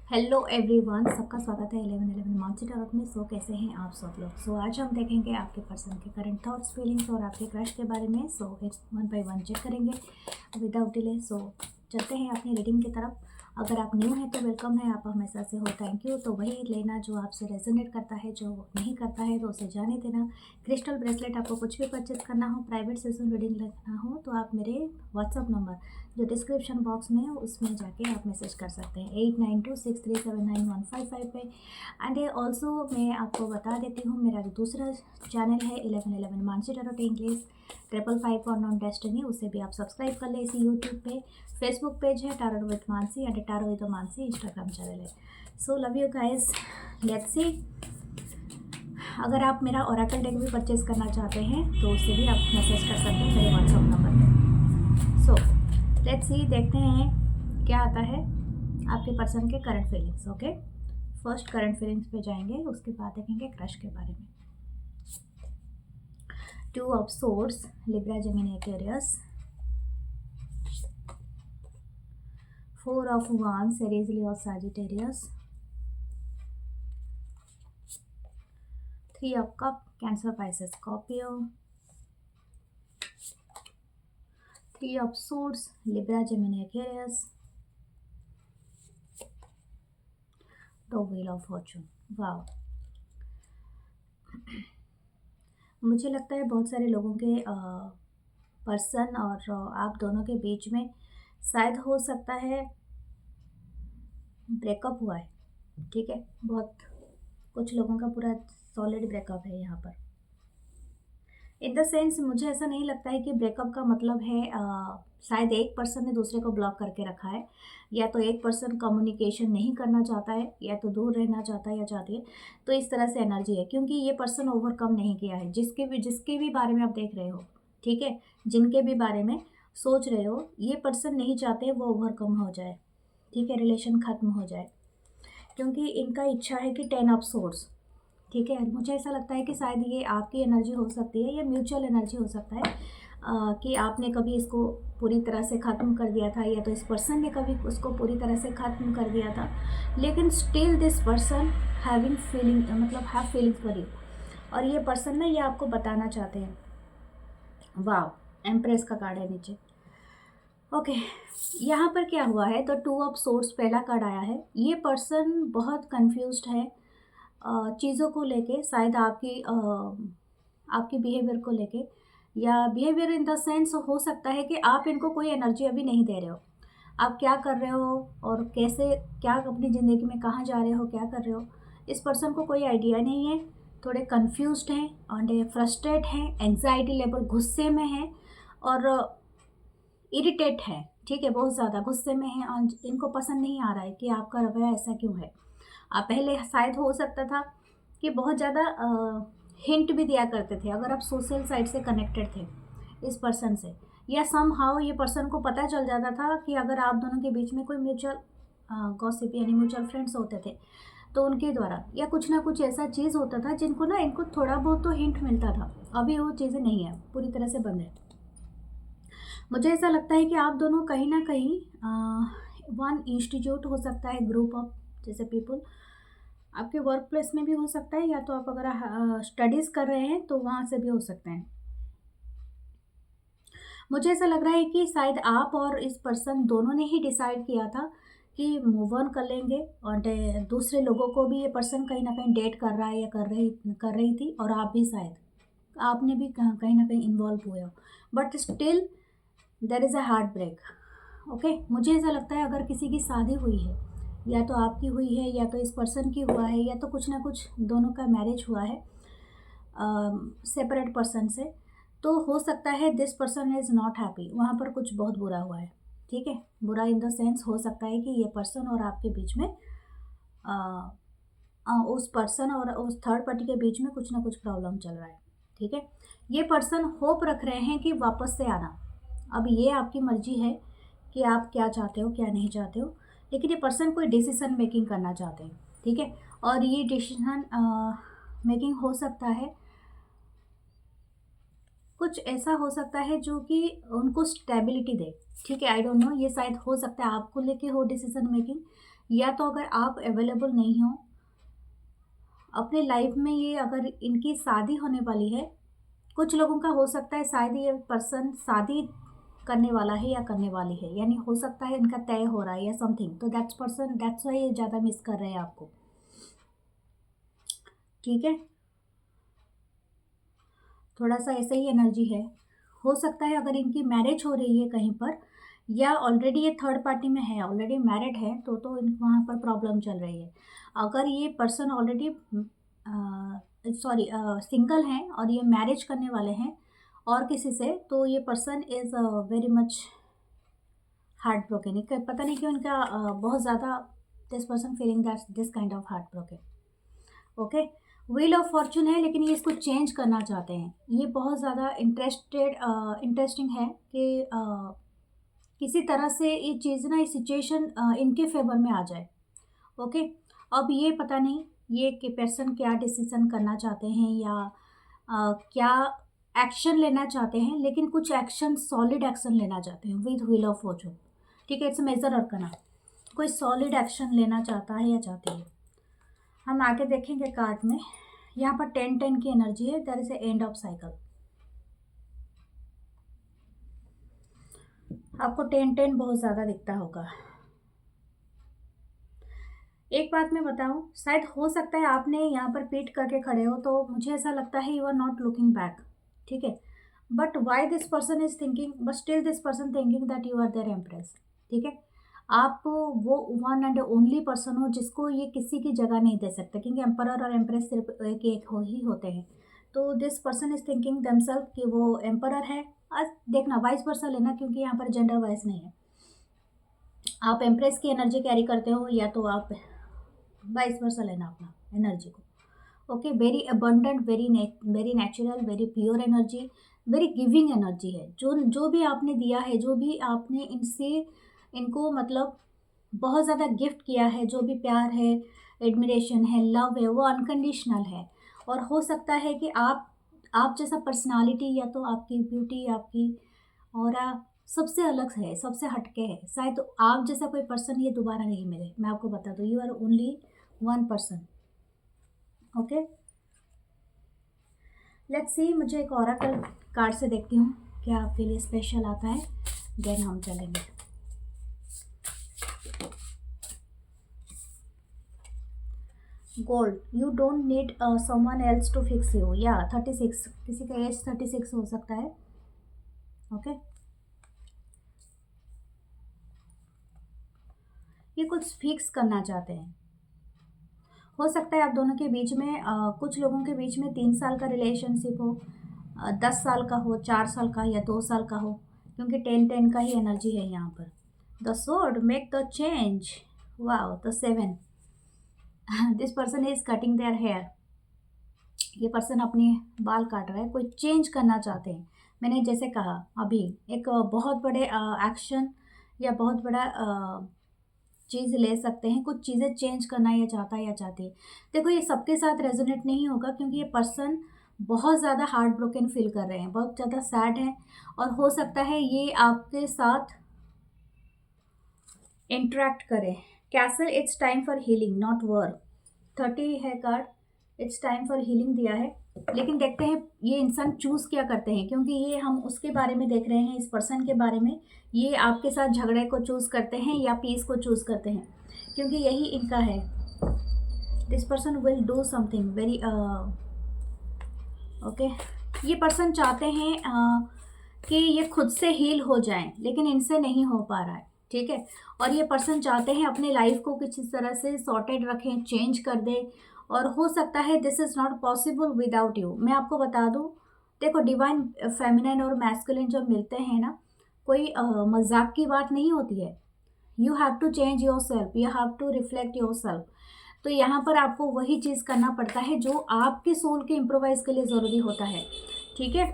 Hello everyone, सबका स्वागत है 11 मानसी टॉक में। कैसे हैं आप सब लोग? आज हम देखेंगे आपके पर्सन के करंट थॉट्स, फीलिंग्स और आपके क्रश के बारे में। It's one by one check करेंगे विदाउट डिले। चलते हैं अपनी रीडिंग की तरफ। अगर आप न्यू हैं तो वेलकम है, आप हमेशा से हो, थैंक यू। तो वही लेना जो आपसे रेजोनेट करता है, जो नहीं करता है तो उसे जाने देना। क्रिस्टल ब्रेसलेट आपको कुछ भी परचेज करना हो, प्राइवेट सेशन रीडिंग लेना हो तो आप मेरे व्हाट्सअप नंबर जो डिस्क्रिप्शन बॉक्स में है उसमें जाके आप मैसेज कर सकते हैं 8926379155 पे। एंड ऑल्सो मैं आपको बता देती हूँ, मेरा दूसरा चैनल है 1111 मानसी टैरोट इंग्लिश 555 और नॉन डेस्टिनी, उसे भी आप सब्सक्राइब कर लें। इसी यूट्यूब पे फेसबुक पेज है tarot with Mansi and tarot with Mansi, Instagram channel है। Love you guys, let's see. अगर आप मेरा ओरेकल डेक भी परचेज करना चाहते हैं तो उससे भी आप मैसेज कर सकते हैं मेरे व्हाट्सअप नंबर पे। लेट्स सी, देखते हैं क्या आता है आपके पर्सन के current feelings. Okay, first current feelings पे जाएंगे, उसके बाद देखेंगे क्रश के बारे में। 2 of swords, Libra, Gemini, Aquarius. 4 of wands, Aries, Leo, Sagittarius. 3 of cup, cancer, Pisces, Scorpio. 3 of swords, Libra, Gemini, Aquarius. The wheel of Fortune. Wow, मुझे लगता है बहुत सारे लोगों के पर्सन और आप दोनों के बीच में शायद हो सकता है ब्रेकअप हुआ है। ठीक है, बहुत कुछ लोगों का पूरा सॉलिड ब्रेकअप है यहाँ पर। इन द सेंस मुझे ऐसा नहीं लगता है कि ब्रेकअप का मतलब है शायद एक पर्सन ने दूसरे को ब्लॉक करके रखा है, या तो एक पर्सन कम्युनिकेशन नहीं करना चाहता है, या तो दूर रहना चाहता है या चाहती है। तो इस तरह से एनर्जी है, क्योंकि ये पर्सन ओवरकम नहीं किया है। जिसके भी बारे में आप देख रहे हो, ठीक है, जिनके भी बारे में सोच रहे हो, ये पर्सन नहीं चाहते वो ओवरकम हो जाए, ठीक है, रिलेशन ख़त्म हो जाए, क्योंकि इनका इच्छा है कि 10 ऑफ सोर्स। ठीक है, मुझे ऐसा लगता है कि शायद ये आपकी एनर्जी हो सकती है या म्यूचुअल एनर्जी हो सकता है, कि आपने कभी इसको पूरी तरह से ख़त्म कर दिया था, या तो इस पर्सन ने कभी उसको पूरी तरह से ख़त्म कर दिया था, लेकिन still this person having feeling, मतलब हैव फीलिंग्स फॉर यू। और ये पर्सन ना ये आपको बताना चाहते हैं। वाह, एम्प्रेस का कार्ड है नीचे। ओके, यहाँ पर क्या हुआ है, तो 2 ऑफ सोर्स पहला कार्ड आया है। ये पर्सन बहुत कंफ्यूज्ड है चीज़ों को लेके, शायद आपकी बिहेवियर को लेके, या बिहेवियर इन द सेंस हो सकता है कि आप इनको कोई एनर्जी अभी नहीं दे रहे हो। आप क्या कर रहे हो और कैसे, क्या अपनी ज़िंदगी में कहाँ जा रहे हो, क्या कर रहे हो, इस पर्सन को कोई आइडिया नहीं है। थोड़े कंफ्यूज्ड हैं और फ्रस्ट्रेट हैं, एंग्जाइटी लेवल गुस्से में है और इरिटेट है। ठीक है, बहुत ज़्यादा गुस्से में है और इनको पसंद नहीं आ रहा है कि आपका रवैया ऐसा क्यों है। पहले शायद हो सकता था कि बहुत ज़्यादा हिंट भी दिया करते थे अगर आप सोशल साइट से कनेक्टेड थे इस पर्सन से, या सम हाउ ये पर्सन को पता चल जाता था कि अगर आप दोनों के बीच में कोई म्यूचुअल गॉसिप यानी म्यूचुअल फ्रेंड्स होते थे तो उनके द्वारा, या कुछ ना कुछ ऐसा चीज़ होता था जिनको ना इनको थोड़ा बहुत तो हिंट मिलता था। अभी वो चीज़ें नहीं है, पूरी तरह से बंद है। मुझे ऐसा लगता है कि आप दोनों कहीं ना कहीं वन इंस्टीट्यूट हो सकता है, ग्रुप ऑफ जैसे पीपल, आपके वर्क प्लेस में भी हो सकता है, या तो आप अगर स्टडीज़ कर रहे हैं तो वहाँ से भी हो सकते हैं। मुझे ऐसा लग रहा है कि शायद आप और इस पर्सन दोनों ने ही डिसाइड किया था कि मूव ऑन कर लेंगे, और दूसरे लोगों को भी ये पर्सन कहीं ना कहीं डेट कर रहा है या कर रही थी, और आप भी शायद आपने भी कहीं ना कहीं इन्वॉल्व हुए हो, but still there is a heartbreak. Okay, मुझे ऐसा लगता है अगर किसी की शादी हुई है, या तो आपकी हुई है या तो इस पर्सन की हुआ है, या तो कुछ ना कुछ दोनों का मैरिज हुआ है सेपरेट पर्सन से, तो हो सकता है this person is not happy, वहाँ पर कुछ बहुत बुरा हुआ है। ठीक है, बुरा इन द सेंस हो सकता है कि ये पर्सन और आपके बीच में उस पर्सन और उस थर्ड पार्टी के बीच में कुछ ना कुछ प्रॉब्लम चल रहा है। ठीक है, ये पर्सन होप रख रहे हैं कि वापस से आना। अब ये आपकी मर्जी है कि आप क्या चाहते हो क्या नहीं चाहते हो, लेकिन ये पर्सन कोई डिसीजन मेकिंग करना चाहते हैं। ठीक है, और ये डिसीजन मेकिंग हो सकता है, कुछ ऐसा हो सकता है जो कि उनको स्टेबिलिटी दे। ठीक है, आई डोंट नो, ये शायद हो सकता है आपको लेके हो डिसीजन मेकिंग, या तो अगर आप अवेलेबल नहीं हो अपने लाइफ में, ये अगर इनकी शादी होने वाली है, कुछ लोगों का हो सकता है शायद ये पर्सन शादी करने वाला है या करने वाली है, यानी हो सकता है इनका तय हो रहा है या समथिंग, तो दैट्स पर्सन, दैट्स वाई ये ज़्यादा मिस कर रहे हैं आपको। ठीक है, थोड़ा सा ऐसा ही एनर्जी है। हो सकता है अगर इनकी मैरिज हो रही है कहीं पर, या ऑलरेडी ये थर्ड पार्टी में है, ऑलरेडी मैरिड है, तो इन वहाँ पर प्रॉब्लम चल रही है। अगर ये पर्सन ऑलरेडी सॉरी सिंगल हैं और ये मैरिज करने वाले हैं और किसी से, तो ये person is very much heart broken. पता नहीं क्यों इनका बहुत ज़्यादा this person feeling that this kind of heart broken. Okay, wheel of Fortune है, लेकिन ये इसको चेंज करना चाहते हैं। ये बहुत ज़्यादा इंटरेस्टिंग है कि किसी तरह से ये चीज़ ना, ये सिचुएशन इनके फेवर में आ जाए। ओके, अब ये पता नहीं ये कि पर्सन क्या डिसीजन करना चाहते हैं या क्या एक्शन लेना चाहते हैं, लेकिन कुछ एक्शन, सॉलिड एक्शन लेना चाहते हैं विद व्हील ऑफ फॉर्चून। ठीक है, इट्स मेजर अरकाना, कोई सॉलिड एक्शन लेना चाहता है या चाहती है। हम आगे देखेंगे कार्ड में, यहाँ पर 10-10 की एनर्जी है, that is A end of cycle. आपको 10-10 बहुत ज़्यादा दिखता होगा। एक बात मैं बताऊं, शायद हो सकता है आपने यहाँ पर पीठ करके खड़े हो, तो मुझे ऐसा लगता है you are not looking back. ठीक है, but why this person is thinking, but still this person thinking that you are their empress. ठीक है, आप वो वन एंड ओनली पर्सन हो जिसको ये किसी की जगह नहीं दे सकते, क्योंकि एम्परर और एम्प्रेस सिर्फ एक हो ही होते हैं। तो this person is thinking themself कि वो एम्परर है। आज देखना वाइस वर्सा लेना, क्योंकि यहाँ पर जेंडर वाइज नहीं है। आप एम्प्रेस की एनर्जी कैरी करते हो या तो आप वाइस वर्सा लेना अपना एनर्जी को। Okay, very abundant, very natural, very pure energy, very giving energy है। जो भी आपने दिया है, जो भी आपने इनसे इनको मतलब बहुत ज़्यादा गिफ्ट किया है, जो भी प्यार है, एडमिरेशन है, लव है, वो अनकंडीशनल है। और हो सकता है कि आप जैसा पर्सनालिटी या तो आपकी ब्यूटी, आपकी ऑरा सबसे अलग है, सबसे हटके है। शायद तो आप जैसा कोई पर्सन ये दोबारा नहीं मिले। मैं आपको बता दूँ, you are only one person. Okay, let's see, मुझे एक ओरेकल कार्ड से देखती हूँ क्या आपके लिए स्पेशल आता है, देन हम चलेंगे। Gold, you don't need someone else to fix you, या 36, किसी का एज 36 हो सकता है। ओके, ये कुछ फिक्स करना चाहते हैं। हो सकता है आप दोनों के बीच में कुछ लोगों के बीच में 3 साल का रिलेशनशिप हो, 10 साल का हो, 4 साल का या 2 साल का हो, क्योंकि 10-10 का ही एनर्जी है यहाँ पर। The sword, make the change, wow, the 7। This person is cutting their hair. ये पर्सन अपने बाल काट रहा है, कोई चेंज करना चाहते हैं। मैंने जैसे कहा अभी, एक बहुत बड़े एक्शन या बहुत बड़ा चीज़ ले सकते हैं, कुछ चीज़ें चेंज करना ये चाहता है या चाहती है। देखो, ये सबके साथ रेजोनेट नहीं होगा, क्योंकि ये पर्सन बहुत ज़्यादा हार्ट ब्रोकन फील कर रहे हैं, बहुत ज़्यादा सैड है, और हो सकता है ये आपके साथ इंटरेक्ट करें। Castle, it's time for healing not war. 30 है card, it's time for healing दिया है। लेकिन देखते हैं ये इंसान चूज़ क्या करते हैं, क्योंकि ये हम उसके बारे में देख रहे हैं, इस पर्सन के बारे में। ये आपके साथ झगड़े को चूज़ करते हैं या पीस को चूज़ करते हैं, क्योंकि यही इनका है। This person will do something very okay. ये पर्सन चाहते हैं कि ये खुद से हील हो जाएं, लेकिन इनसे नहीं हो पा रहा है। ठीक है, और ये पर्सन चाहते हैं अपने लाइफ को किसी तरह से सॉर्टेड रखें, चेंज कर दें, और हो सकता है this is not possible without you. मैं आपको बता दूं, देखो, डिवाइन फेमिनाइन और मैस्कुलिन जब मिलते हैं ना, कोई मजाक की बात नहीं होती है। You have to change yourself, you have to reflect yourself. तो यहाँ पर आपको वही चीज़ करना पड़ता है जो आपके सोल के इम्प्रोवाइज के लिए ज़रूरी होता है। ठीक है,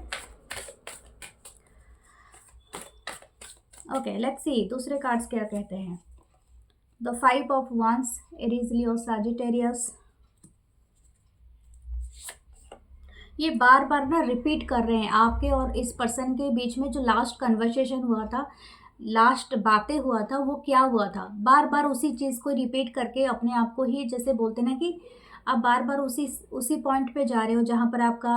ओके, लेट्स सी दूसरे कार्ड्स क्या कहते हैं। The 5 of wands, Aries, Leo, Sagittarius. ये बार बार ना रिपीट कर रहे हैं आपके और इस पर्सन के बीच में जो लास्ट कन्वर्सेशन हुआ था। लास्ट बातें हुआ था वो क्या हुआ था, बार बार उसी चीज़ को रिपीट करके अपने आप को ही, जैसे बोलते ना कि आप बार बार उसी उसी पॉइंट पे जा रहे हो जहाँ पर आपका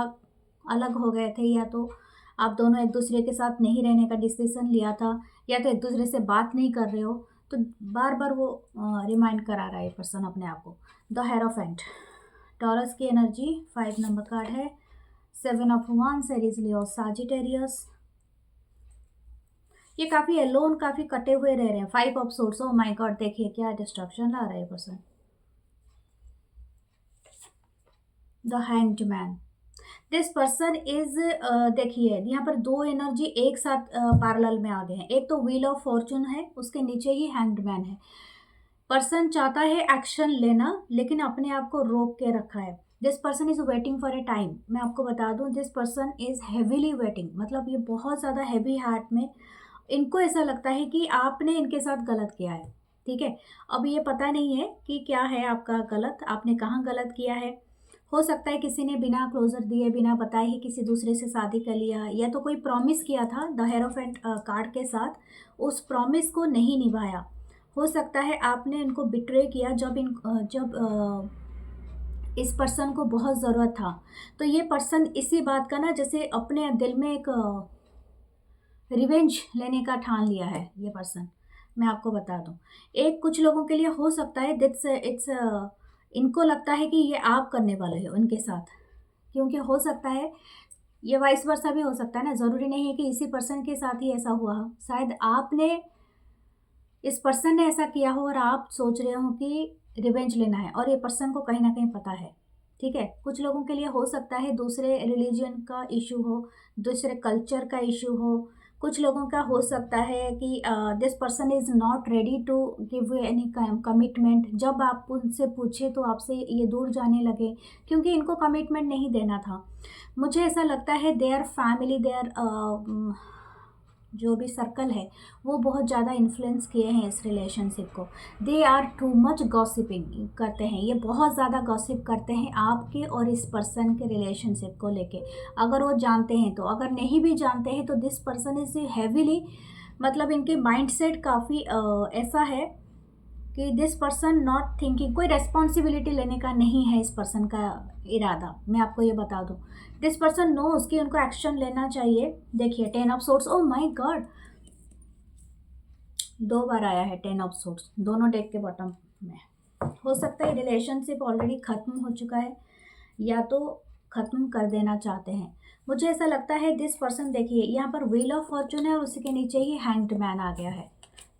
अलग हो गए थे, या तो आप दोनों एक दूसरे के साथ नहीं रहने का डिसीजन लिया था, या तो एक दूसरे से बात नहीं कर रहे हो, तो बार बार वो रिमाइंड करा रहा है पर्सन अपने आप को। द हेरोफेंट, टॉरस की एनर्जी 5 नंबर कार्ड है। 7 of wands, Aries, Leo, Sagittarius. ये काफ़ी एलोन, काफ़ी कटे हुए रह रहे हैं। 5 of swords, oh my God, देखिए क्या डिस्ट्रक्शन ला रहा है person. The hanged man, this person is, देखिए यहाँ पर दो एनर्जी एक साथ पैरेलल में आ गए हैं। एक तो व्हील ऑफ फॉर्चून है, उसके नीचे ही हैंग्ड मैन है। पर्सन चाहता है एक्शन लेना, लेकिन अपने आप को रोक के रखा है। This person is waiting for a time. मैं आपको बता दूं, this person is heavily waiting, मतलब ये बहुत ज़्यादा हैवी हार्ट में, इनको ऐसा लगता है कि आपने इनके साथ गलत किया है। ठीक है, अब ये पता नहीं है कि क्या है आपका गलत, आपने कहाँ गलत किया है। हो सकता है किसी ने बिना क्लोजर दिए, बिना बताए ही किसी दूसरे से शादी कर लिया, या तो कोई प्रॉमिस किया था द हेरोफेंट कार्ड के साथ, उस प्रॉमिस को नहीं निभाया। हो सकता है आपने इनको बिट्रे किया जब इस पर्सन को बहुत ज़रूरत था। तो ये पर्सन इसी बात का ना, जैसे अपने दिल में एक रिवेंज लेने का ठान लिया है ये पर्सन। मैं आपको बता दूं, एक कुछ लोगों के लिए हो सकता है दिट्स इट्स, इनको लगता है कि ये आप करने वाले हो उनके साथ, क्योंकि हो सकता है ये वाइस वर्सा भी हो सकता है ना, ज़रूरी नहीं है कि इसी पर्सन के साथ ही ऐसा हुआ हो। शायद आपने, इस पर्सन ने ऐसा किया हो और आप सोच रहे हो कि रिवेंज लेना है, और ये पर्सन को कहीं ना कहीं पता है। ठीक है, कुछ लोगों के लिए हो सकता है दूसरे रिलीजन का इशू हो, दूसरे कल्चर का इशू हो। कुछ लोगों का हो सकता है कि this person is not ready to give any commitment. जब आप उनसे पूछे तो आपसे ये दूर जाने लगे, क्योंकि इनको कमिटमेंट नहीं देना था। मुझे ऐसा लगता है देयर फैमिली, देयर जो भी सर्कल है वो बहुत ज़्यादा इन्फ्लुएंस किए हैं इस रिलेशनशिप को। They are too much gossiping करते हैं, ये बहुत ज़्यादा गॉसिप करते हैं आपके और इस पर्सन के रिलेशनशिप को लेके। अगर वो जानते हैं तो, अगर नहीं भी जानते हैं तो दिस पर्सन इज हैवीली, मतलब इनके माइंडसेट काफ़ी ऐसा है कि दिस पर्सन नॉट थिंकिंग, कोई रेस्पॉन्सिबिलिटी लेने का नहीं है इस पर्सन का इरादा। मैं आपको ये बता दूं, दिस पर्सन नो उसकी, उनको एक्शन लेना चाहिए। देखिए 10 of swords, oh my God, 2 बार आया है 10 ऑफ सोर्ड्स दोनों डेक के बॉटम में। हो सकता है रिलेशनशिप ऑलरेडी ख़त्म हो चुका है, या तो ख़त्म कर देना चाहते हैं। मुझे ऐसा लगता है दिस पर्सन, देखिए यहाँ पर व्हील ऑफ फॉर्चून है और उसी के नीचे ही हैंग्ड मैन आ गया है।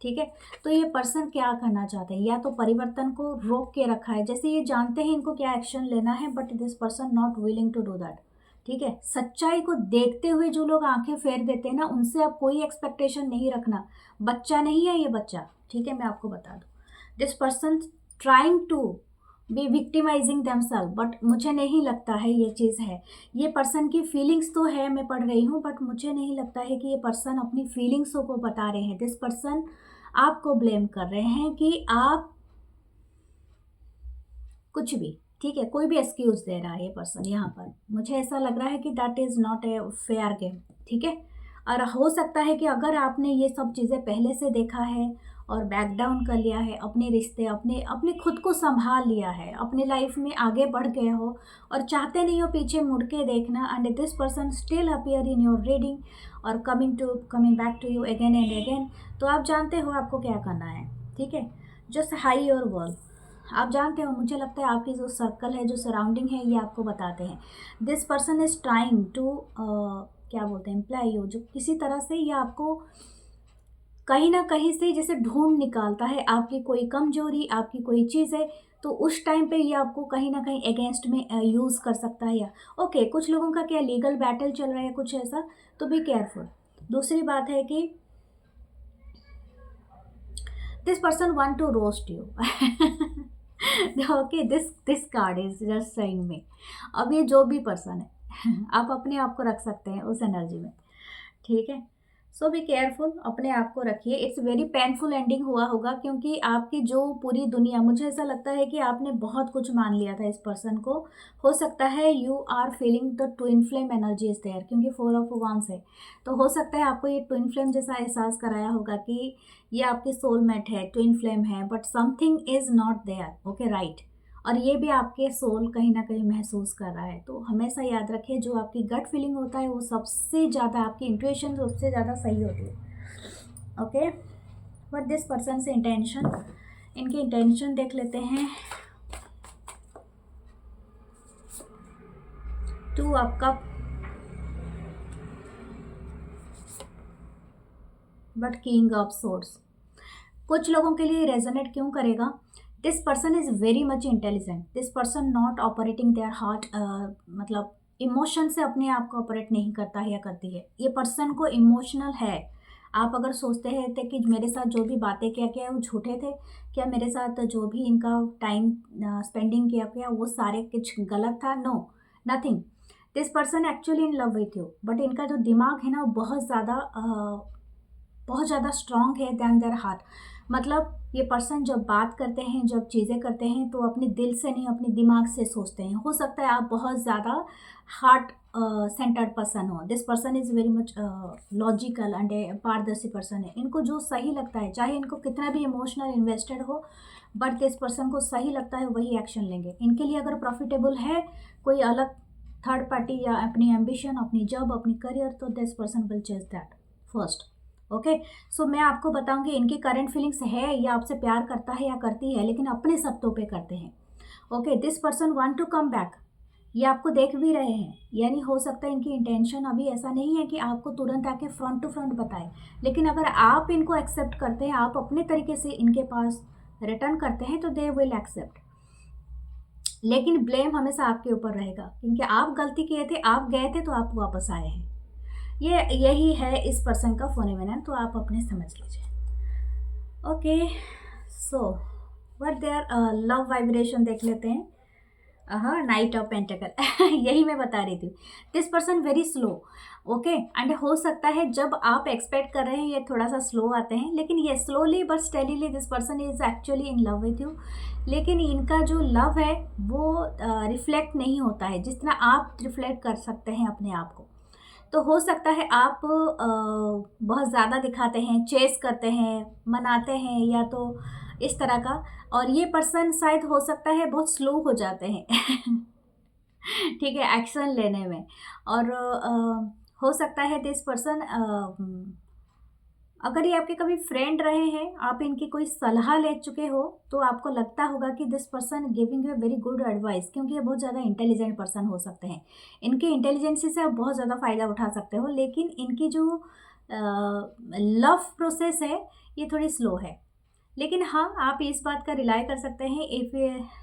ठीक है, तो ये पर्सन क्या करना चाहते हैं, या तो परिवर्तन को रोक के रखा है, जैसे ये जानते हैं इनको क्या एक्शन लेना है, but this person not willing to do that. ठीक है, सच्चाई को देखते हुए जो लोग आंखें फेर देते हैं ना, उनसे आप कोई एक्सपेक्टेशन नहीं रखना। बच्चा नहीं है ये बच्चा। ठीक है, मैं आपको बता दूं, this person trying to be victimizing themselves, but मुझे नहीं लगता है ये चीज़ है। ये पर्सन की फीलिंग्स तो है, मैं पढ़ रही हूँ, बट मुझे नहीं लगता है कि ये पर्सन अपनी फीलिंग्सों को बता रहे हैं। दिस पर्सन आपको ब्लेम कर रहे हैं कि आप कुछ भी, ठीक है, कोई भी एक्सक्यूज दे रहा है ये पर्सन यहाँ पर। मुझे ऐसा लग रहा है कि that is not a fair game. ठीक है, और हो सकता है कि अगर आपने ये सब चीज़ें पहले से देखा है और बैक डाउन कर लिया है, अपने रिश्ते, अपने अपने खुद को संभाल लिया है, अपने लाइफ में आगे बढ़ गए हो और चाहते नहीं हो पीछे मुड़ के देखना, and this person still appear in your reading और coming back to you again and again, तो आप जानते हो आपको क्या करना है। ठीक है, जस्ट हाई योर वर्ल्ड, आप जानते हो, मुझे लगता है आपकी जो सर्कल है, जो सराउंडिंग है, ये आपको बताते हैं। This person is trying to, क्या बोलते हैं, इम्प्लाई यू, जो किसी तरह से ये आपको कहीं ना कहीं से जैसे ढूंढ निकालता है आपकी कोई कमजोरी, आपकी कोई चीज़ है, तो उस टाइम पे ये आपको कहीं ना कहीं अगेंस्ट में यूज़ कर सकता है। या ओके, कुछ लोगों का क्या लीगल बैटल चल रहा है कुछ ऐसा, तो बी केयरफुल। दूसरी बात है कि this person want to roast you. Okay, this card is just saying me, अब ये जो भी पर्सन है आप अपने आप को रख सकते हैं उस एनर्जी में। ठीक है, सो बी केयरफुल, अपने आप को रखिए। इट्स वेरी पेनफुल एंडिंग हुआ होगा, क्योंकि आपकी जो पूरी दुनिया, मुझे ऐसा लगता है कि आपने बहुत कुछ मान लिया था इस पर्सन को। हो सकता है you are feeling the twin flame energy is there, क्योंकि 4 ऑफ वांस है। तो हो सकता है आपको ये ट्विन फ्लेम जैसा एहसास कराया होगा कि ये आपकी सोलमेट है, ट्विन फ्लेम है, but something is not there. Okay, right. और ये भी आपके सोल कहीं ना कहीं महसूस कर रहा है। तो हमेशा याद रखिए, जो आपकी गट फीलिंग होता है वो सबसे ज़्यादा, आपकी इंट्यूशन सबसे ज़्यादा सही होती है। ओके, बट दिस पर्सन से इंटेंशन, इनकी इंटेंशन देख लेते हैं। 2 of cup, but king of swords. कुछ लोगों के लिए रेजोनेट क्यों करेगा? This person is very much intelligent. This person not operating their heart, मतलब इमोशन से अपने आप को ऑपरेट नहीं करता है या करती है। ये पर्सन को इमोशनल है। आप अगर सोचते हैं थे कि मेरे साथ जो भी बातें किया क्या वो झूठे थे, क्या मेरे साथ जो भी इनका टाइम स्पेंडिंग किया क्या वो सारे कुछ गलत था? No, nothing. This person actually in love with you, but इनका जो दिमाग है ना वो बहुत ज़्यादा स्ट्रॉन्ग है दैन देयर हार्ट। मतलब ये पर्सन जब बात करते हैं, जब चीज़ें करते हैं, तो अपने दिल से नहीं, अपने दिमाग से सोचते हैं। हो सकता है आप बहुत ज़्यादा हार्ट सेंटर्ड पर्सन हो। This person is very much logical and a पारदर्शी पर्सन है। इनको जो सही लगता है, चाहे इनको कितना भी इमोशनल इन्वेस्टेड हो, बट दिस पर्सन को सही लगता है वही एक्शन लेंगे। इनके लिए अगर प्रॉफिटेबल है कोई अलग थर्ड पार्टी या अपनी एम्बिशन, अपनी जॉब, अपनी करियर, तो this person will chase that first. Okay, so मैं आपको बताऊंगी इनकी करंट फीलिंग्स है, या आपसे प्यार करता है या करती है, लेकिन अपने शर्तों पे करते हैं। Okay, this person want to come back. ये आपको देख भी रहे हैं, यानी हो सकता है इनकी इंटेंशन अभी ऐसा नहीं है कि आपको तुरंत आके फ्रंट टू फ्रंट बताए, लेकिन अगर आप इनको एक्सेप्ट करते हैं, आप अपने तरीके से इनके पास रिटर्न करते हैं, तो दे विल एक्सेप्ट। लेकिन ब्लेम हमेशा आपके ऊपर रहेगा, क्योंकि आप गलती किए थे, आप गए थे, तो आप वापस आए हैं। यही है इस पर्सन का फोनेमेनन, तो आप अपने समझ लीजिए। Okay, so what their love vibration देख लेते हैं। हाँ, नाइट ऑफ पेंटिकल यही मैं बता रही थी। This person very slow. Okay, and हो सकता है जब आप एक्सपेक्ट कर रहे हैं ये थोड़ा सा स्लो आते हैं, लेकिन ये slowly but steadily this person is actually in love with you. लेकिन इनका जो लव है वो रिफ्लेक्ट नहीं होता है जिस तरह आप रिफ्लेक्ट कर सकते हैं अपने आप को। तो हो सकता है आप बहुत ज़्यादा दिखाते हैं, चेस करते हैं, मनाते हैं, या तो इस तरह का। और ये पर्सन शायद हो सकता है बहुत स्लो हो जाते हैं ठीक है, एक्शन लेने में। और हो सकता है दिस पर्सन, अगर ये आपके कभी फ्रेंड रहे हैं, आप इनकी कोई सलाह ले चुके हो, तो आपको लगता होगा कि this person giving you very good advice, क्योंकि ये बहुत ज़्यादा इंटेलिजेंट पर्सन हो सकते हैं। इनके इंटेलिजेंसी से आप बहुत ज़्यादा फ़ायदा उठा सकते हो, लेकिन इनकी जो लव प्रोसेस है ये थोड़ी स्लो है। लेकिन हाँ, आप इस बात का रिलाई कर सकते हैं, if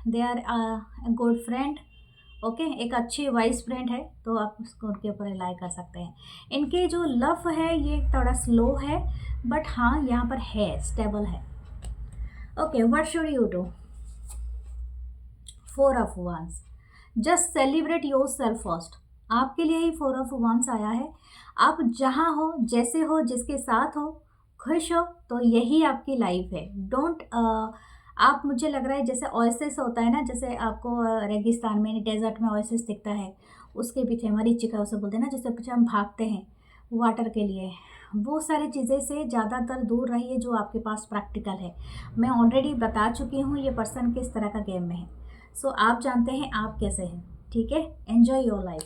they are good friend, okay, एक अच्छी वाइस फ्रेंड है, तो आप उसको उनके ऊपर रिलाई कर सकते हैं। इनके जो लव है ये थोड़ा स्लो है, बट हाँ यहाँ पर है, स्टेबल है। Okay, what should you do? 4 of wands, just celebrate yourself first. आपके लिए ही 4 ऑफ वांस आया है। आप जहाँ हो, जैसे हो, जिसके साथ हो, खुश हो, तो यही आपकी लाइफ है। डोंट आप, मुझे लग रहा है जैसे ओएसिस होता है ना, जैसे आपको रेगिस्तान में, डेजर्ट में ओएसिस दिखता है, उसके पीछे मरीचिका उसे बोलते हैं ना, जिसके पीछे हम भागते हैं वाटर के लिए। वो सारी चीज़ें से ज़्यादातर दूर रहिए जो आपके पास प्रैक्टिकल है। मैं ऑलरेडी बता चुकी हूँ ये पर्सन किस तरह का गेम में है। सो आप जानते हैं आप कैसे हैं, ठीक है। Enjoy your life.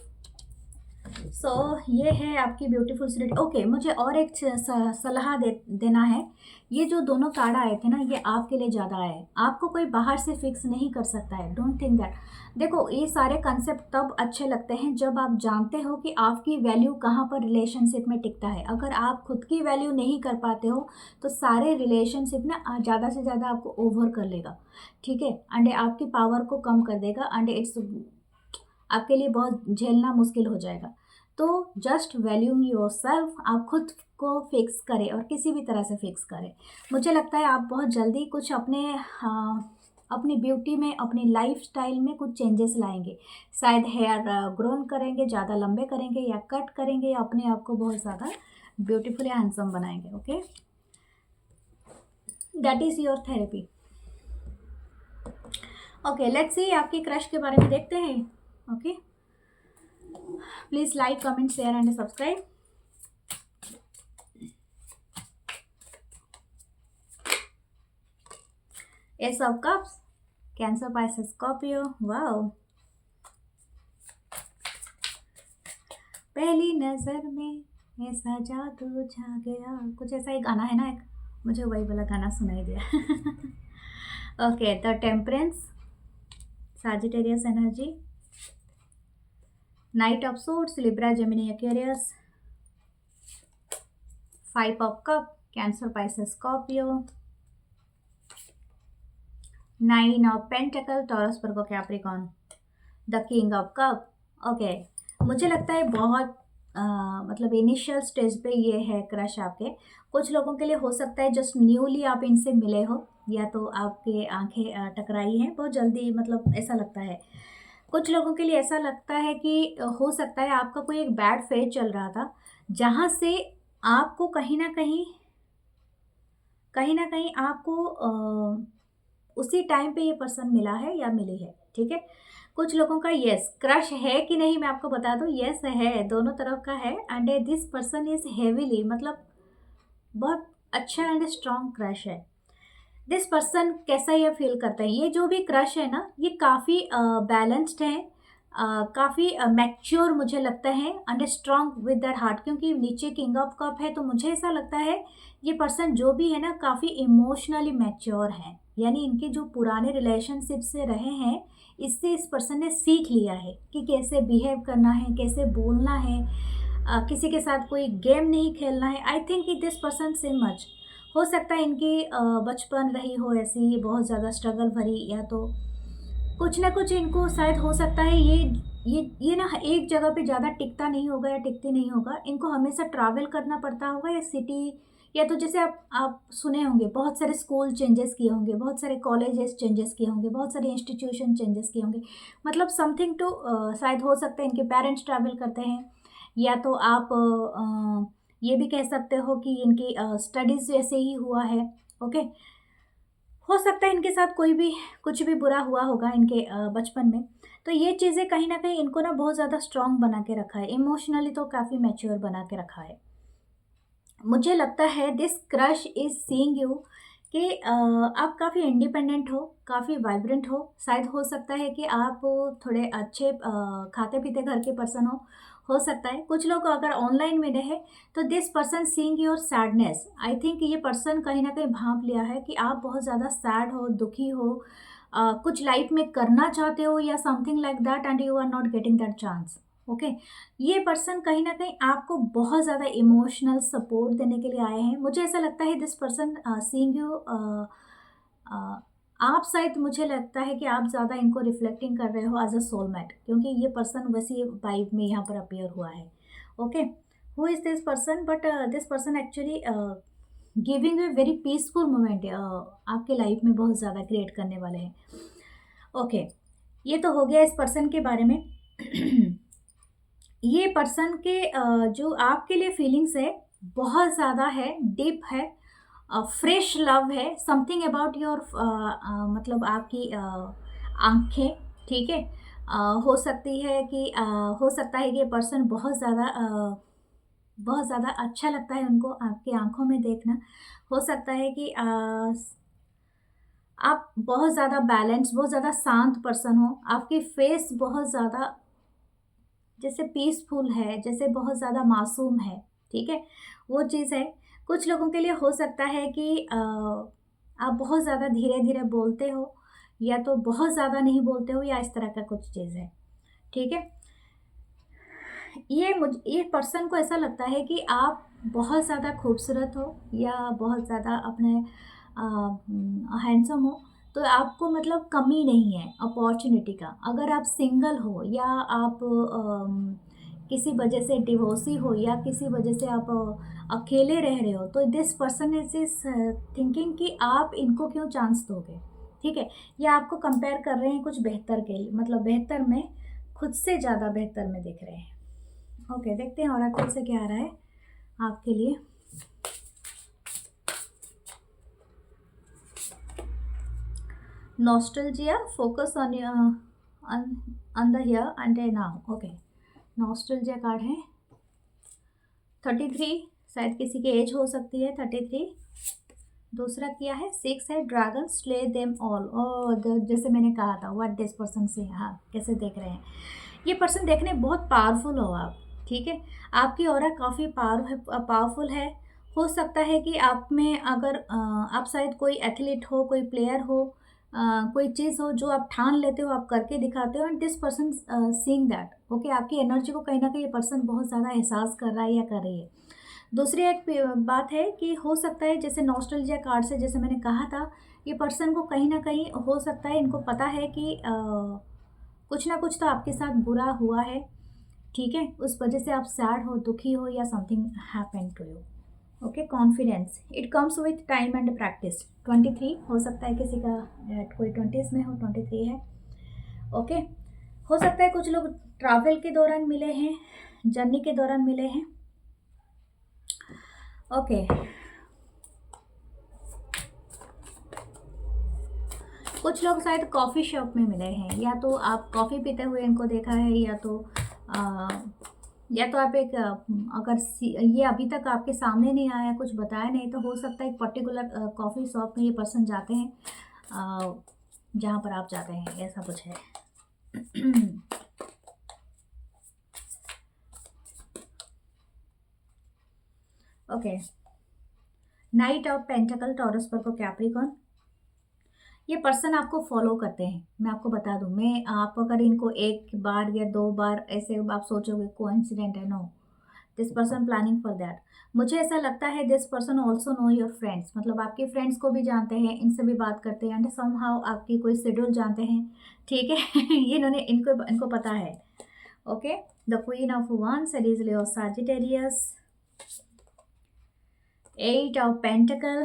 सो ये है आपकी ब्यूटीफुल स्टडी। ओके, मुझे और एक सलाह देना है। ये जो दोनों कार्ड आए थे ना, ये आपके लिए ज़्यादा आए हैं। आपको कोई बाहर से फिक्स नहीं कर सकता है, डोंट थिंक दैट। देखो, ये सारे कंसेप्ट तब अच्छे लगते हैं जब आप जानते हो कि आपकी वैल्यू कहाँ पर रिलेशनशिप में टिकता है। अगर आप खुद की वैल्यू नहीं कर पाते हो, तो सारे रिलेशनशिप ना ज़्यादा से ज़्यादा आपको ओवर कर लेगा, ठीक है, एंड आपकी पावर को कम कर देगा, एंड इट्स आपके लिए बहुत झेलना मुश्किल हो जाएगा। तो जस्ट वैल्यूइंग योर सेल्फ, आप खुद को फिक्स करें, और किसी भी तरह से फिक्स करें। मुझे लगता है आप बहुत जल्दी कुछ अपनी ब्यूटी में, अपनी लाइफ स्टाइल में कुछ चेंजेस लाएंगे। शायद हेयर ग्रोन करेंगे, ज़्यादा लंबे करेंगे, या कट करेंगे, या अपने आप को बहुत ज़्यादा ब्यूटीफुल या हैंडसम बनाएंगे। Okay, that is your therapy. Okay, let's सी आपकी क्रश के बारे में देखते हैं। Okay, please like, comment, share and subscribe. S of cups, cancer, Pisces, Scorpio. Wow, पहली नजर में ऐसा जादू छा गया, कुछ ऐसा ही गाना है ना एक, मुझे वही वाला गाना सुनाई दिया। Okay, the temperance, Sagittarius energy, night of suits, Libra, Gemini, Aquarius, five of cup, cancer, Pisces, Scorpio, nine of pentacle, taurus, Virgo, Capricorn, the king of cup. Okay, मुझे लगता है बहुत मतलब इनिशियल स्टेज पे ये है क्रश आपके। कुछ लोगों के लिए हो सकता है जस्ट न्यूली आप इनसे मिले हो, या तो आपके आंखें टकराई हैं बहुत जल्दी, मतलब ऐसा लगता है। कुछ लोगों के लिए ऐसा लगता है कि हो सकता है आपका कोई एक बैड फेज चल रहा था, जहाँ से आपको कहीं ना कहीं आपको उसी टाइम पे ये पर्सन मिला है या मिली है। ठीक है, कुछ लोगों का यस क्रश है कि नहीं मैं आपको बता दूं, यस है, दोनों तरफ का है। And this person is heavily, मतलब बहुत अच्छा एंड स्ट्रॉन्ग क्रश है। दिस पर्सन कैसा ये फील करता है, ये जो भी क्रश है ना, ये काफ़ी बैलेंस्ड है, काफ़ी मैच्योर मुझे लगता है, and strong with their heart, क्योंकि नीचे किंग ऑफ कप है। तो मुझे ऐसा लगता है ये पर्सन जो भी है ना काफ़ी इमोशनली मैच्योर है, यानी इनके जो पुराने रिलेशनशिप से रहे हैं, इससे इस पर्सन ने सीख लिया है कि कैसे बिहेव करना है, कैसे बोलना है, किसी के साथ कोई गेम नहीं खेलना है। आई थिंक दिस पर्सन से मच हो सकता है इनकी बचपन रही हो ऐसी बहुत ज़्यादा स्ट्रगल भरी, या तो कुछ ना कुछ इनको शायद हो सकता है ये ना एक जगह पे ज़्यादा टिकता नहीं होगा या टिकती नहीं होगा, इनको हमेशा ट्रैवल करना पड़ता होगा, या सिटी, या तो जैसे आप सुने होंगे बहुत सारे स्कूल चेंजेस किए होंगे, बहुत सारे कॉलेजेस चेंजेस किए होंगे, बहुत सारे इंस्टीट्यूशन चेंजेस किए होंगे, मतलब समथिंग टू शायद हो सकता है इनके पेरेंट्स ट्रैवल करते हैं, या तो आप ये भी कह सकते हो कि इनकी स्टडीज़ जैसे ही हुआ है। ओके, हो सकता है इनके साथ कोई भी कुछ भी बुरा हुआ होगा इनके बचपन में, तो ये चीज़ें कहीं ना कहीं इनको ना बहुत ज़्यादा स्ट्रॉन्ग बना के रखा है, इमोशनली तो काफ़ी मैच्योर बना के रखा है। मुझे लगता है this crush is seeing you कि आप काफ़ी इंडिपेंडेंट हो, काफ़ी वाइब्रेंट हो, शायद हो सकता है कि आप थोड़े अच्छे खाते पीते घर के पर्सन हो सकता है। कुछ लोग अगर ऑनलाइन में रहे तो this person seeing your sadness, I think ये पर्सन कहीं ना कहीं भांप लिया है कि आप बहुत ज़्यादा सैड हो, दुखी हो, कुछ लाइफ में करना चाहते हो या something like that, and you are not getting that chance. Okay, ये पर्सन कहीं ना कहीं आपको बहुत ज़्यादा इमोशनल सपोर्ट देने के लिए आए हैं। मुझे ऐसा लगता है दिस पर्सन सीइंग यू, आप शायद मुझे लगता है कि आप ज़्यादा इनको रिफ्लेक्टिंग कर रहे हो एज अ सोलमेट, क्योंकि ये पर्सन वैसी वाइब में यहाँ पर अपेयर हुआ है। Okay, who is this person, but this person actually giving a very peaceful moment आपके लाइफ में बहुत ज़्यादा क्रिएट करने वाले हैं। ओके, ये तो हो गया इस पर्सन के बारे में। ये पर्सन के जो आपके लिए फीलिंग्स है बहुत ज़्यादा है, डीप है, फ्रेश लव है, समथिंग अबाउट योर, मतलब आपकी आंखें। ठीक है, हो सकती है कि हो सकता है कि ये पर्सन बहुत ज़्यादा अच्छा लगता है उनको आपकी आंखों में देखना। हो सकता है कि आप बहुत ज़्यादा बैलेंस, बहुत ज़्यादा शांत पर्सन हो, आपकी फेस बहुत ज़्यादा जैसे पीसफुल है, जैसे बहुत ज़्यादा मासूम है। ठीक है, वो चीज़ है। कुछ लोगों के लिए हो सकता है कि आप बहुत ज़्यादा धीरे धीरे बोलते हो, या तो बहुत ज़्यादा नहीं बोलते हो, या इस तरह का कुछ चीज़ है। ठीक है, ये पर्सन को ऐसा लगता है कि आप बहुत ज़्यादा खूबसूरत हो, या बहुत ज़्यादा अपने हैंडसम हो, तो आपको मतलब कमी नहीं है अपॉर्चुनिटी का। अगर आप सिंगल हो, या आप किसी वजह से डिवोर्सी हो, या किसी वजह से आप अकेले रह रहे हो, तो दिस पर्सन इज थिंकिंग कि आप इनको क्यों चांस दोगे। ठीक है, या आपको कंपेयर कर रहे हैं कुछ बेहतर के लिए, मतलब बेहतर में खुद से ज़्यादा बेहतर में दिख रहे हैं। ओके, देखते हैं ऑरेकल से क्या आ रहा है। आपके लिए। Nostalgia, focus on on the here and now. Okay, nostalgia card है। 33, शायद किसी की एज हो सकती है 33। दूसरा क्या है, 6 है, ड्रैगन स्ले देम ऑल। ओ, जैसे मैंने कहा था, व्हाट दिस पर्सन से, हाँ कैसे देख रहे हैं। ये पर्सन देखने बहुत पावरफुल हो आप, ठीक है। आपकी ऑरा काफ़ी पावरफुल है। हो सकता है कि आप में अगर आप शायद कोई एथलीट हो, कोई प्लेयर हो, कोई चीज़ हो जो आप ठान लेते हो, आप करके दिखाते हो, and this person seeing that. Okay, आपकी एनर्जी को कहीं ना कहीं ये पर्सन बहुत ज़्यादा एहसास कर रहा है या कर रही है। दूसरी एक बात है कि हो सकता है जैसे नॉस्टैल्जिया कार्ड से जैसे मैंने कहा था, ये पर्सन को कहीं ना कहीं हो सकता है इनको पता है कि कुछ ना कुछ तो आपके साथ बुरा हुआ है, ठीक है। उस वजह से आप सैड हो, दुखी हो, या something happen to you. Okay, confidence it comes with time and practice. 23 हो सकता है किसी का कोई 20s में हो, 23 है। ओके, हो सकता है कुछ लोग ट्रैवल के दौरान मिले हैं, जर्नी के दौरान मिले हैं। ओके, कुछ लोग शायद कॉफ़ी शॉप में मिले हैं, या तो आप कॉफ़ी पीते हुए इनको देखा है, आ, या तो आप एक अगर ये अभी तक आपके सामने नहीं आया, कुछ बताया नहीं, तो हो सकता है एक पर्टिकुलर कॉफ़ी शॉप में ये पर्सन जाते हैं, जहाँ पर आप जाते हैं, ऐसा कुछ है। Okay, night of pentacle, taurus पर को कैप्रिकॉर्न। ये पर्सन आपको फॉलो करते हैं, मैं आपको बता दूं। मैं आप अगर इनको एक बार या 2 बार ऐसे आप सोचोगे कोइंसिडेंट है, no, this person planning for that. मुझे ऐसा लगता है this person also know your friends, मतलब आपके फ्रेंड्स को भी जानते हैं, इनसे भी बात करते हैं, एंड समहाउ आपकी कोई शेड्यूल जानते हैं, ठीक है। ये इन्होंने इनको पता है। Okay, the queen of wands, it is Leo Sagittarius, 8 of Pentacle,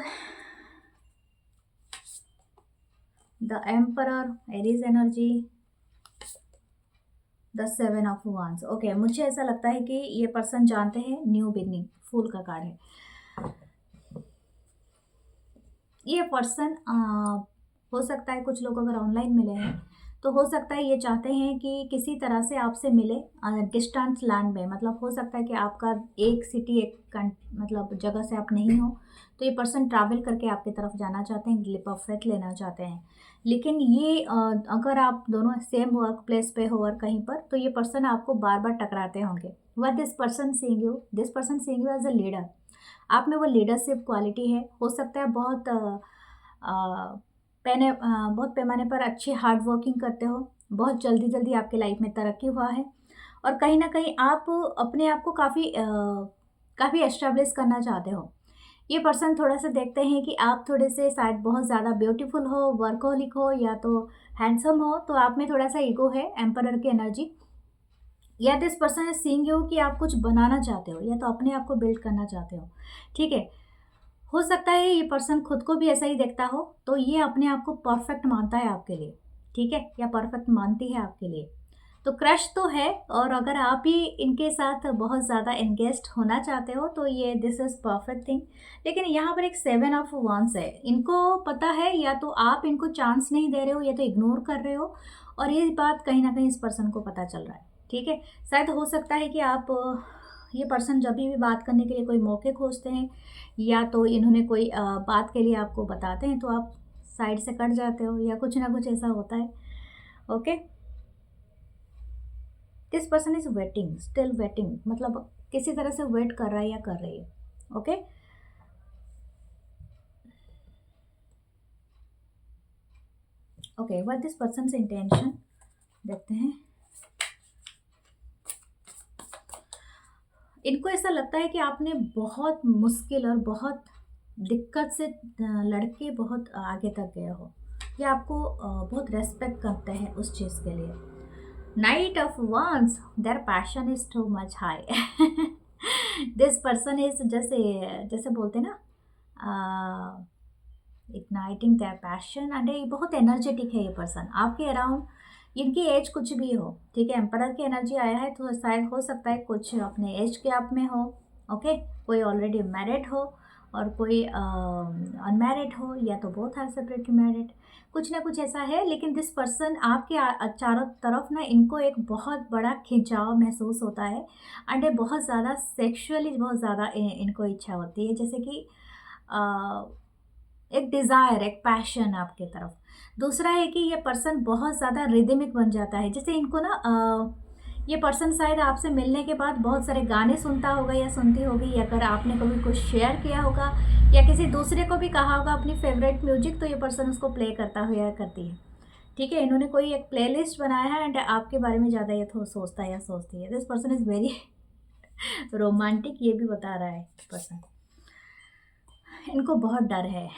the Emperor, Aries energy, the 7 of wands। Okay, मुझे ऐसा लगता है कि ये पर्सन जानते हैं न्यू बिगनिंग, फूल का कार्ड है। ये पर्सन हो सकता है कुछ लोग अगर ऑनलाइन मिले हैं, तो हो सकता है ये चाहते हैं कि किसी तरह से आपसे मिले डिस्टेंस लैंड में, मतलब हो सकता है कि आपका एक सिटी, एक मतलब जगह से आप नहीं हो, तो ये पर्सन ट्रैवल करके आपकी तरफ जाना चाहते हैं, ग्लिप ऑफ फेथ लेना चाहते हैं। लेकिन ये अगर आप दोनों सेम वर्क प्लेस पे हो और कहीं पर, तो ये पर्सन आपको बार बार टकराते होंगे। What this person seeing you, this person seeing you as a leader. आप में वो लीडरशिप क्वालिटी है। हो सकता है बहुत पैमाने पर अच्छे हार्ड वर्किंग करते हो, बहुत जल्दी जल्दी आपके लाइफ में तरक्की हुआ है, और कहीं ना कहीं आप अपने आप को काफ़ी एस्टेब्लिश करना चाहते हो। ये पर्सन थोड़ा सा देखते हैं कि आप थोड़े से शायद बहुत ज़्यादा ब्यूटीफुल हो, वर्कोहलिक हो, या तो हैंडसम हो, तो आप में थोड़ा सा ईगो है, एम्परर की एनर्जी। या this person is seeing you कि आप कुछ बनाना चाहते हो, या तो अपने आप को बिल्ड करना चाहते हो, ठीक है। हो सकता है ये पर्सन खुद को भी ऐसा ही देखता हो, तो ये अपने आप को परफेक्ट मानता है आपके लिए, ठीक है, या परफेक्ट मानती है आपके लिए। तो क्रश तो है, और अगर आप ही इनके साथ बहुत ज़्यादा एंगेज्ड होना चाहते हो, तो ये दिस इज़ परफेक्ट थिंग। लेकिन यहाँ पर एक 7 ऑफ wands है। इनको पता है, या तो आप इनको चांस नहीं दे रहे हो, या तो इग्नोर कर रहे हो, और ये बात कहीं ना कहीं इस पर्सन को पता चल रहा है, ठीक है। शायद हो सकता है कि आप ये पर्सन जब भी बात करने के लिए कोई मौके खोजते हैं, या तो इन्होंने कोई बात के लिए आपको बताते हैं, तो आप साइड से कट जाते हो, या कुछ ना कुछ ऐसा होता है। Okay, this person is waiting, still waiting, मतलब किसी तरह से वेट कर रहा है या कर रही है। Okay, okay, what this person intention, देखते हैं। इनको ऐसा लगता है कि आपने बहुत मुश्किल और बहुत दिक्कत से लड़के बहुत आगे तक गए हो, या आपको बहुत रेस्पेक्ट करते हैं उस चीज़ के लिए। Knight of Wands, their passion is too much high. This person is जैसे जैसे बोलते हैं ना, igniting their passion, and ये बहुत एनर्जेटिक है ये पर्सन आपके अराउंड। इनकी एज कुछ भी हो, ठीक है, एम्परर की एनर्जी आया है, तो शायद हो सकता है कुछ अपने एज के आप में हो, ओके, कोई ऑलरेडी मैरिड हो और कोई अनमैरिड हो, या तो बोथ आर सेपरेटली मैरिड, कुछ ना कुछ ऐसा है। लेकिन दिस पर्सन आपके चारों तरफ ना इनको एक बहुत बड़ा खिंचाव महसूस होता है, एंड ये बहुत ज़्यादा सेक्सुअली बहुत ज़्यादा इनको इच्छा होती है, जैसे कि एक डिज़ायर, एक पैशन आपके तरफ। दूसरा है कि ये पर्सन बहुत ज़्यादा रिदमिक बन जाता है, जैसे इनको ना ये पर्सन शायद आपसे मिलने के बाद बहुत सारे गाने सुनता होगा या सुनती होगी, या अगर आपने कभी कुछ शेयर किया होगा या किसी दूसरे को भी कहा होगा अपनी फेवरेट म्यूजिक, तो ये पर्सन उसको प्ले करता हुआ या करती है। ठीक है, इन्होंने कोई एक प्लेलिस्ट बनाया है एंड आपके बारे में ज़्यादा ये तो सोचता है या सोचती है। This person is very romantic, ये भी बता रहा है पर्सन। इनको बहुत डर है,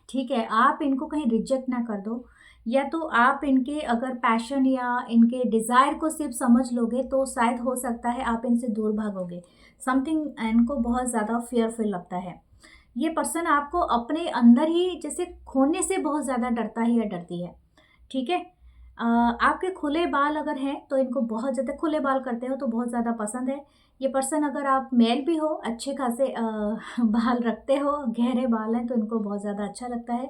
ठीक है, आप इनको कहीं रिजेक्ट ना कर दो, या तो आप इनके अगर पैशन या इनके डिज़ायर को सिर्फ समझ लोगे तो शायद हो सकता है आप इनसे दूर भागोगे। समथिंग इनको बहुत ज़्यादा फियरफुल लगता है। ये पर्सन आपको अपने अंदर ही जैसे खोने से बहुत ज़्यादा डरता है या डरती है, ठीक है। आपके खुले बाल अगर हैं तो इनको बहुत ज़्यादा, खुले बाल करते हो तो बहुत ज़्यादा पसंद है। ये पर्सन अगर आप मेल भी हो, अच्छे खासे बाल रखते हो, गहरे बाल हैं, तो इनको बहुत ज़्यादा अच्छा लगता है।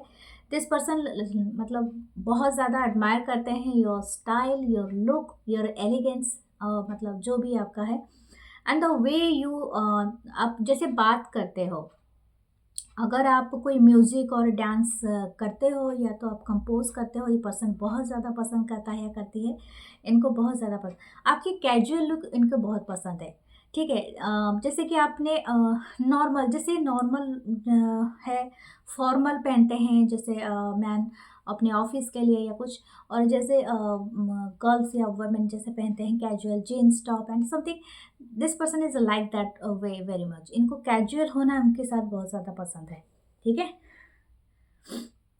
दिस पर्सन मतलब बहुत ज़्यादा एडमायर करते हैं your style, your look, your elegance, मतलब जो भी आपका है, एंड द वे यू आप जैसे बात करते हो। अगर आप कोई म्यूज़िक और डांस करते हो या तो आप कंपोज़ करते हो, ये पर्सन बहुत ज़्यादा पसंद करता है या करती है। इनको बहुत ज़्यादा पसंद, आपकी कैजुअल लुक इनको बहुत पसंद है, ठीक है। जैसे कि आपने नॉर्मल, जैसे नॉर्मल है, फॉर्मल पहनते हैं, जैसे मैन अपने ऑफ़िस के लिए या कुछ, और जैसे गर्ल्स या वुमेन जैसे पहनते हैं casual jeans top and something, this person is like that way very much. इनको कैजुअल होना उनके साथ बहुत ज़्यादा पसंद है, ठीक है।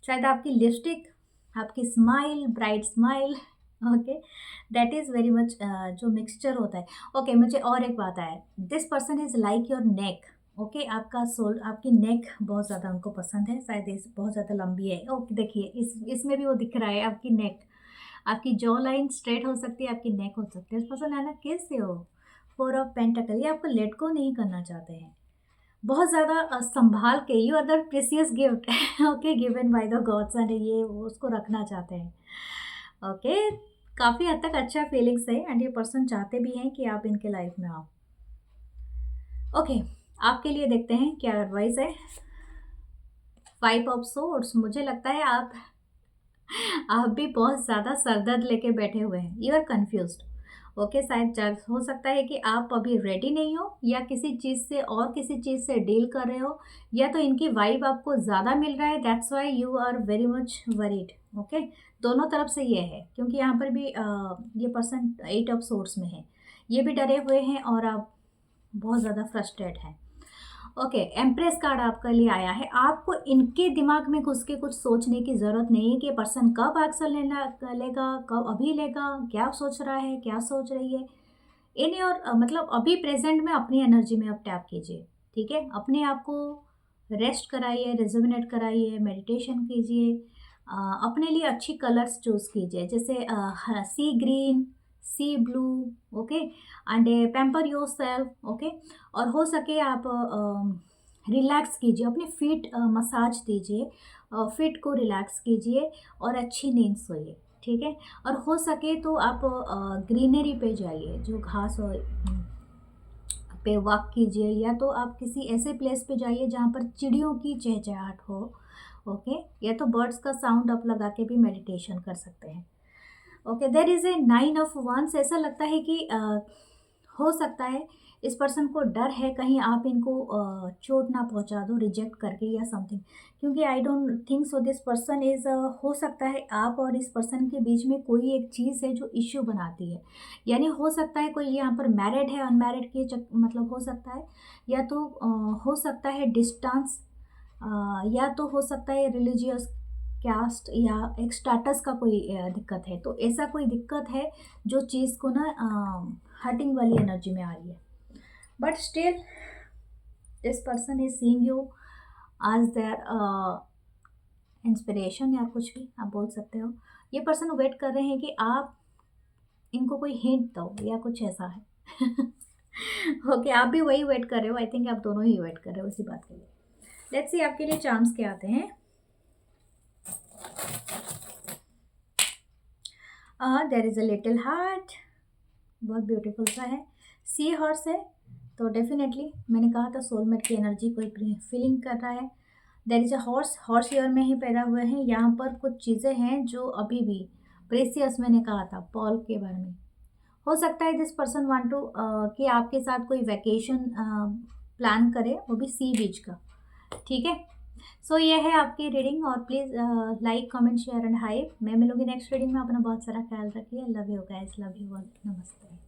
शायद आपकी लिपस्टिक, आपकी smile, bright smile, okay, that is very much जो मिक्सचर होता है। ओके, मुझे और एक बात है, this person is like your neck, okay, आपका सोल, आपकी नेक बहुत ज़्यादा उनको पसंद है, शायद इस बहुत ज़्यादा लंबी है। ओके, देखिए इसमें भी वो दिख रहा है, आपकी नेक, आपकी जॉ लाइन स्ट्रेट हो सकती है, आपकी नेक हो सकती है। इस पर्सन है ना, कैसे हो, फोर ऑफ पेंटाकल, ये आपको लेट को नहीं करना चाहते हैं, बहुत ज़्यादा संभाल के, you are the precious gift okay, given by the gods, and ये वो उसको रखना चाहते हैं, ओके। काफ़ी हद तक अच्छा फीलिंग्स है, एंड ये पर्सन चाहते भी हैं कि आप इनके लाइफ में आओ। ओके, आपके लिए देखते हैं क्या एडवाइस है। 5 ऑफ सोर्ड्स, मुझे लगता है आप भी बहुत ज़्यादा सरदर्द लेके बैठे हुए हैं, यू आर कन्फ्यूज्ड, ओके। शायद हो सकता है कि आप अभी रेडी नहीं हो, या किसी चीज़ से और किसी चीज़ से डील कर रहे हो, या तो इनकी वाइब आपको ज़्यादा मिल रहा है, that's why you are very much worried, okay. दोनों तरफ से ये है, क्योंकि यहाँ पर भी ये पर्सन 8 ऑफ सोर्ड्स में है, ये भी डरे हुए हैं और आप बहुत ज़्यादा फ्रस्ट्रेट हैं। ओके, एम्प्रेस कार्ड आपके लिए आया है। आपको इनके दिमाग में घुस के कुछ सोचने की ज़रूरत नहीं है कि ये पर्सन कब एक्शन लेगा, कब अभी लेगा, क्या सोच रहा है, क्या सोच रही है। इन और मतलब अभी प्रेजेंट में अपनी एनर्जी में आप टैप कीजिए, ठीक है। अपने आप को रेस्ट कराइए, रिजुविनेट कराइए, मेडिटेशन कीजिए, अपने लिए अच्छी कलर्स चूज़ कीजिए, जैसे sea green, sea blue, okay, and pamper yourself, okay. और हो सके आप रिलैक्स कीजिए, अपने फीट मसाज दीजिए, फीट को रिलैक्स कीजिए और अच्छी नींद सोइए, ठीक है। और हो सके तो आप ग्रीनरी पे जाइए, जो घास और पे वॉक कीजिए, या तो आप किसी ऐसे प्लेस पे जाइए जहाँ पर चिड़ियों की चहचहाट हो, ओके, या तो बर्ड्स का साउंड आप लगा के भी मेडिटेशन कर सकते हैं। Okay, there is a 9 of wands, ऐसा लगता है कि हो सकता है इस पर्सन को डर है कहीं आप इनको चोट ना पहुंचा दो रिजेक्ट करके या समथिंग, क्योंकि I don't think so this person is, हो सकता है आप और इस पर्सन के बीच में कोई एक चीज़ है जो इश्यू बनाती है, यानी हो सकता है कोई यहाँ पर मैरिड है, अनमैरिड के मतलब हो सकता है, या तो हो सकता है डिस्टेंस, या तो हो सकता है रिलीजियस कास्ट या एक स्टेटस का कोई दिक्कत है, तो ऐसा कोई दिक्कत है जो चीज़ को ना हर्टिंग वाली एनर्जी में आ रही है, but still this person is seeing you आज देयर इंस्पिरेशन, या कुछ भी आप बोल सकते हो। ये पर्सन वेट कर रहे हैं कि आप इनको कोई हिंट दो या कुछ ऐसा है ओके, आप भी वही वेट कर रहे हो, आई थिंक आप दोनों ही वेट कर रहे हो उसी बात के लिए। लेट्स सी आपके लिए चार्म्स क्या आते हैं। There is a little heart, बहुत ब्यूटीफुल सा है। सी हॉर्स है, तो डेफिनेटली मैंने कहा था सोलमेट की एनर्जी कोई फीलिंग कर रहा है। There is a horse, horse year में ही पैदा हुए हैं। यहाँ पर कुछ चीज़ें हैं जो अभी भी प्रेसियस, मैंने कहा था पॉल के बारे में। हो सकता है दिस पर्सन वांट टू कि आपके साथ कोई वैकेशन प्लान करे, वो भी सी बीच का। ठीक है, सो ये है आपकी रीडिंग, और please like comment share and hype. मैं मिलूंगी नेक्स्ट रीडिंग में। अपना बहुत सारा ख्याल रखिए। Love you guys, love you all, नमस्ते।